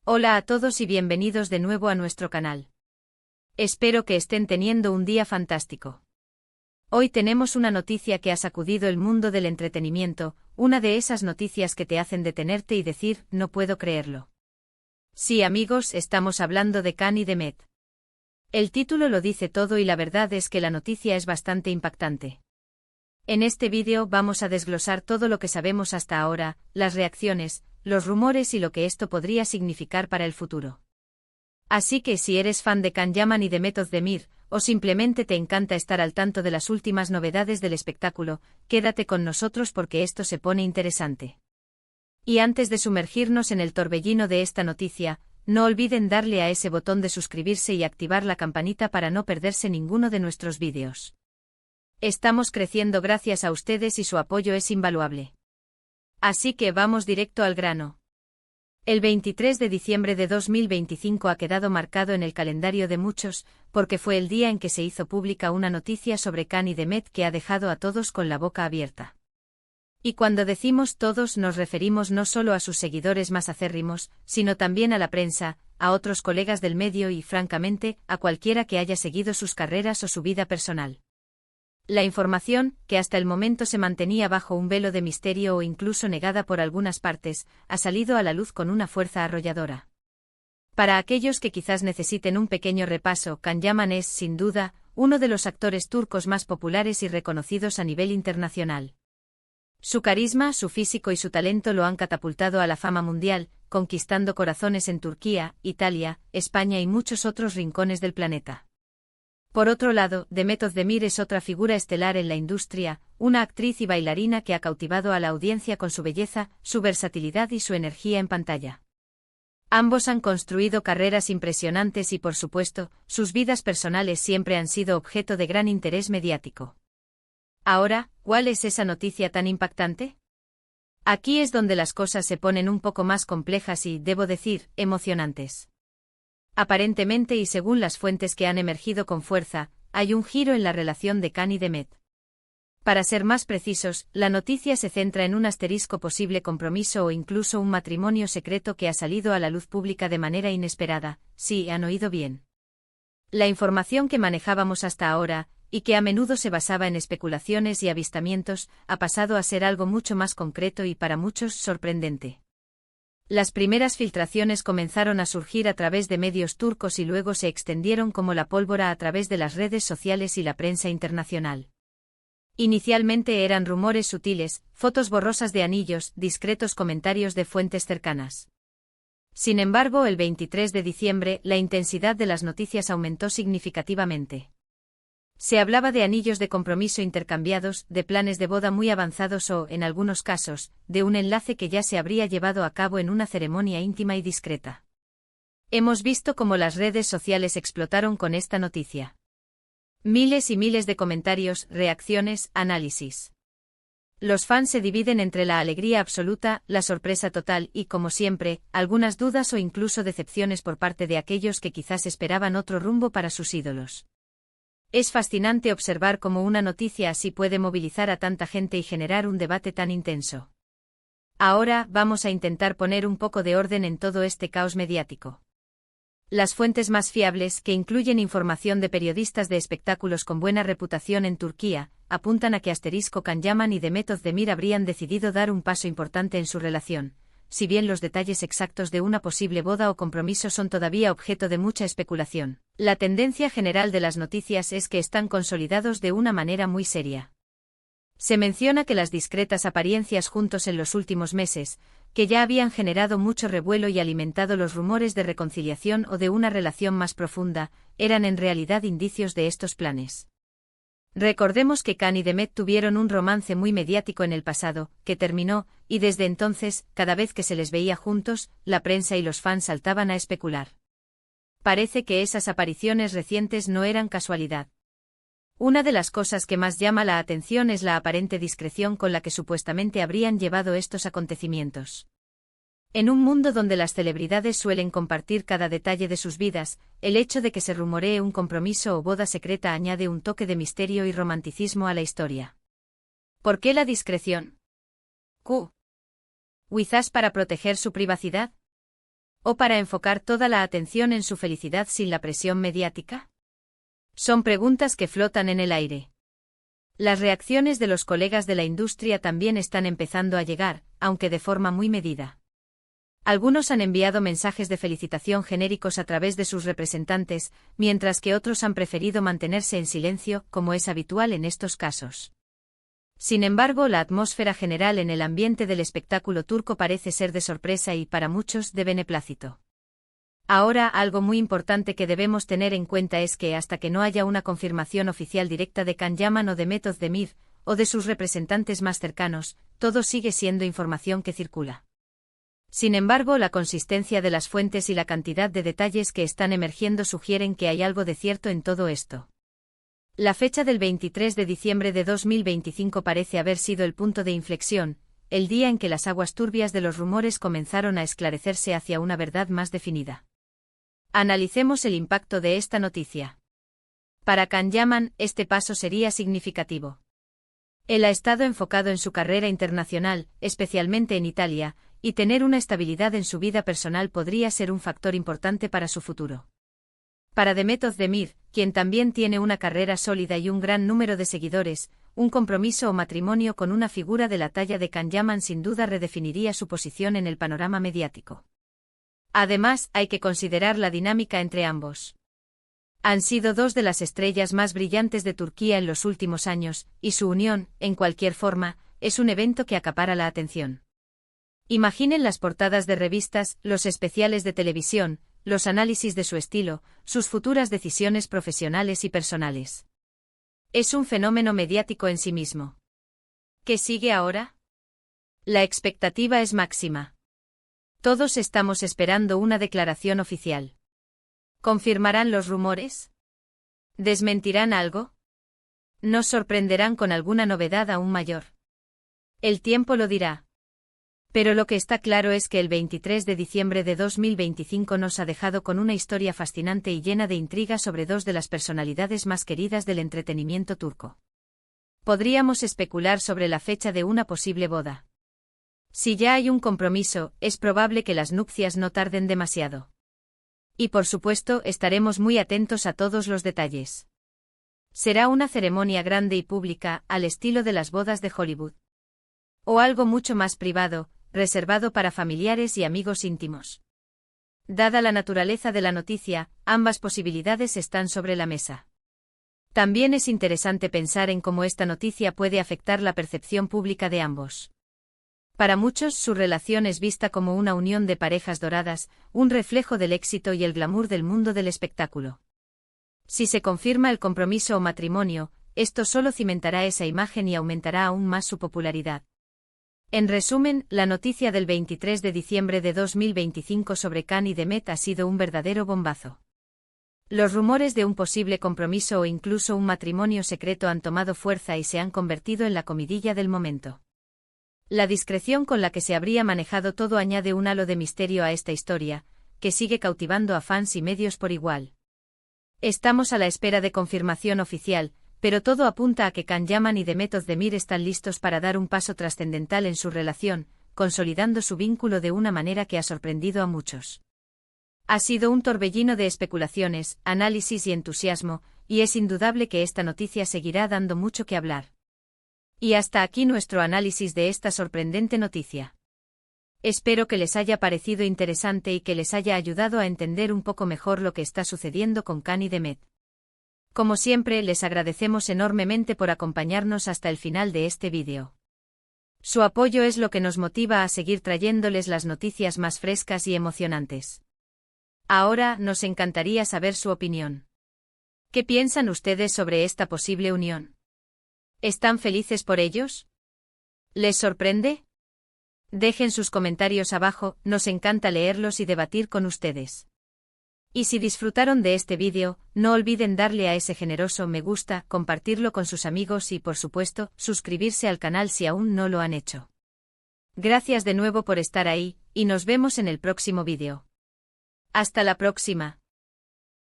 Hola a todos y bienvenidos de nuevo a nuestro canal. Espero que estén teniendo un día fantástico. Hoy tenemos una noticia que ha sacudido el mundo del entretenimiento, una de esas noticias que te hacen detenerte y decir, no puedo creerlo. Sí, amigos, estamos hablando de Khan y de Met. El título lo dice todo y la verdad es que la noticia es bastante impactante. En este vídeo vamos a desglosar todo lo que sabemos hasta ahora, las reacciones, los rumores y lo que esto podría significar para el futuro. Así que si eres fan de Can Yaman y de Met Özdemir, o simplemente te encanta estar al tanto de las últimas novedades del espectáculo, quédate con nosotros porque esto se pone interesante. Y antes de sumergirnos en el torbellino de esta noticia, no olviden darle a ese botón de suscribirse y activar la campanita para no perderse ninguno de nuestros vídeos. Estamos creciendo gracias a ustedes y su apoyo es invaluable. Así que vamos directo al grano. El 23 de diciembre de 2025 ha quedado marcado en el calendario de muchos, porque fue el día en que se hizo pública una noticia sobre Khan y de Met que ha dejado a todos con la boca abierta. Y cuando decimos todos nos referimos no solo a sus seguidores más acérrimos, sino también a la prensa, a otros colegas del medio y, francamente, a cualquiera que haya seguido sus carreras o su vida personal. La información, que hasta el momento se mantenía bajo un velo de misterio o incluso negada por algunas partes, ha salido a la luz con una fuerza arrolladora. Para aquellos que quizás necesiten un pequeño repaso, Can Yaman es, sin duda, uno de los actores turcos más populares y reconocidos a nivel internacional. Su carisma, su físico y su talento lo han catapultado a la fama mundial, conquistando corazones en Turquía, Italia, España y muchos otros rincones del planeta. Por otro lado, Demet Özdemir es otra figura estelar en la industria, una actriz y bailarina que ha cautivado a la audiencia con su belleza, su versatilidad y su energía en pantalla. Ambos han construido carreras impresionantes y, por supuesto, sus vidas personales siempre han sido objeto de gran interés mediático. Ahora, ¿cuál es esa noticia tan impactante? Aquí es donde las cosas se ponen un poco más complejas y, debo decir, emocionantes. Aparentemente y según las fuentes que han emergido con fuerza, hay un giro en la relación de Khan y de Met. Para ser más precisos, la noticia se centra en un asterisco posible compromiso o incluso un matrimonio secreto que ha salido a la luz pública de manera inesperada. Sí, han oído bien. La información que manejábamos hasta ahora, y que a menudo se basaba en especulaciones y avistamientos, ha pasado a ser algo mucho más concreto y para muchos sorprendente. Las primeras filtraciones comenzaron a surgir a través de medios turcos y luego se extendieron como la pólvora a través de las redes sociales y la prensa internacional. Inicialmente eran rumores sutiles, fotos borrosas de anillos, discretos comentarios de fuentes cercanas. Sin embargo, el 23 de diciembre, la intensidad de las noticias aumentó significativamente. Se hablaba de anillos de compromiso intercambiados, de planes de boda muy avanzados o, en algunos casos, de un enlace que ya se habría llevado a cabo en una ceremonia íntima y discreta. Hemos visto cómo las redes sociales explotaron con esta noticia. Miles y miles de comentarios, reacciones, análisis. Los fans se dividen entre la alegría absoluta, la sorpresa total y, como siempre, algunas dudas o incluso decepciones por parte de aquellos que quizás esperaban otro rumbo para sus ídolos. Es fascinante observar cómo una noticia así puede movilizar a tanta gente y generar un debate tan intenso. Ahora, vamos a intentar poner un poco de orden en todo este caos mediático. Las fuentes más fiables, que incluyen información de periodistas de espectáculos con buena reputación en Turquía, apuntan a que Can Yaman y Demet Özdemir habrían decidido dar un paso importante en su relación. Si bien los detalles exactos de una posible boda o compromiso son todavía objeto de mucha especulación, la tendencia general de las noticias es que están consolidados de una manera muy seria. Se menciona que las discretas apariencias juntos en los últimos meses, que ya habían generado mucho revuelo y alimentado los rumores de reconciliación o de una relación más profunda, eran en realidad indicios de estos planes. Recordemos que Khan y Demet tuvieron un romance muy mediático en el pasado, que terminó, y desde entonces, cada vez que se les veía juntos, la prensa y los fans saltaban a especular. Parece que esas apariciones recientes no eran casualidad. Una de las cosas que más llama la atención es la aparente discreción con la que supuestamente habrían llevado estos acontecimientos. En un mundo donde las celebridades suelen compartir cada detalle de sus vidas, el hecho de que se rumoree un compromiso o boda secreta añade un toque de misterio y romanticismo a la historia. ¿Por qué la discreción? ¿Quizás para proteger su privacidad? ¿O para enfocar toda la atención en su felicidad sin la presión mediática? Son preguntas que flotan en el aire. Las reacciones de los colegas de la industria también están empezando a llegar, aunque de forma muy medida. Algunos han enviado mensajes de felicitación genéricos a través de sus representantes, mientras que otros han preferido mantenerse en silencio, como es habitual en estos casos. Sin embargo, la atmósfera general en el ambiente del espectáculo turco parece ser de sorpresa y, para muchos, de beneplácito. Ahora, algo muy importante que debemos tener en cuenta es que hasta que no haya una confirmación oficial directa de Can Yaman o de Mehmet Özdemir, o de sus representantes más cercanos, todo sigue siendo información que circula. Sin embargo, la consistencia de las fuentes y la cantidad de detalles que están emergiendo sugieren que hay algo de cierto en todo esto. La fecha del 23 de diciembre de 2025 parece haber sido el punto de inflexión, el día en que las aguas turbias de los rumores comenzaron a esclarecerse hacia una verdad más definida. Analicemos el impacto de esta noticia. Para Can Yaman, este paso sería significativo. Él ha estado enfocado en su carrera internacional, especialmente en Italia, y tener una estabilidad en su vida personal podría ser un factor importante para su futuro. Para Mehmet Özdemir, quien también tiene una carrera sólida y un gran número de seguidores, un compromiso o matrimonio con una figura de la talla de Can Yaman sin duda redefiniría su posición en el panorama mediático. Además, hay que considerar la dinámica entre ambos. Han sido dos de las estrellas más brillantes de Turquía en los últimos años, y su unión, en cualquier forma, es un evento que acapara la atención. Imaginen las portadas de revistas, los especiales de televisión, los análisis de su estilo, sus futuras decisiones profesionales y personales. Es un fenómeno mediático en sí mismo. ¿Qué sigue ahora? La expectativa es máxima. Todos estamos esperando una declaración oficial. ¿Confirmarán los rumores? ¿Desmentirán algo? ¿Nos sorprenderán con alguna novedad aún mayor? El tiempo lo dirá. Pero lo que está claro es que el 23 de diciembre de 2025 nos ha dejado con una historia fascinante y llena de intriga sobre dos de las personalidades más queridas del entretenimiento turco. Podríamos especular sobre la fecha de una posible boda. Si ya hay un compromiso, es probable que las nupcias no tarden demasiado. Y por supuesto, estaremos muy atentos a todos los detalles. ¿Será una ceremonia grande y pública, al estilo de las bodas de Hollywood? ¿O algo mucho más privado, reservado para familiares y amigos íntimos? Dada la naturaleza de la noticia, ambas posibilidades están sobre la mesa. También es interesante pensar en cómo esta noticia puede afectar la percepción pública de ambos. Para muchos, su relación es vista como una unión de parejas doradas, un reflejo del éxito y el glamour del mundo del espectáculo. Si se confirma el compromiso o matrimonio, esto solo cimentará esa imagen y aumentará aún más su popularidad. En resumen, la noticia del 23 de diciembre de 2025 sobre Can y Mehmet ha sido un verdadero bombazo. Los rumores de un posible compromiso o incluso un matrimonio secreto han tomado fuerza y se han convertido en la comidilla del momento. La discreción con la que se habría manejado todo añade un halo de misterio a esta historia, que sigue cautivando a fans y medios por igual. Estamos a la espera de confirmación oficial, pero todo apunta a que Can Yaman y Mehmet Özdemir están listos para dar un paso trascendental en su relación, consolidando su vínculo de una manera que ha sorprendido a muchos. Ha sido un torbellino de especulaciones, análisis y entusiasmo, y es indudable que esta noticia seguirá dando mucho que hablar. Y hasta aquí nuestro análisis de esta sorprendente noticia. Espero que les haya parecido interesante y que les haya ayudado a entender un poco mejor lo que está sucediendo con Can y Mehmet. Como siempre, les agradecemos enormemente por acompañarnos hasta el final de este vídeo. Su apoyo es lo que nos motiva a seguir trayéndoles las noticias más frescas y emocionantes. Ahora, nos encantaría saber su opinión. ¿Qué piensan ustedes sobre esta posible unión? ¿Están felices por ellos? ¿Les sorprende? Dejen sus comentarios abajo, nos encanta leerlos y debatir con ustedes. Y si disfrutaron de este vídeo, no olviden darle a ese generoso me gusta, compartirlo con sus amigos y, por supuesto, suscribirse al canal si aún no lo han hecho. Gracias de nuevo por estar ahí, y nos vemos en el próximo vídeo. Hasta la próxima.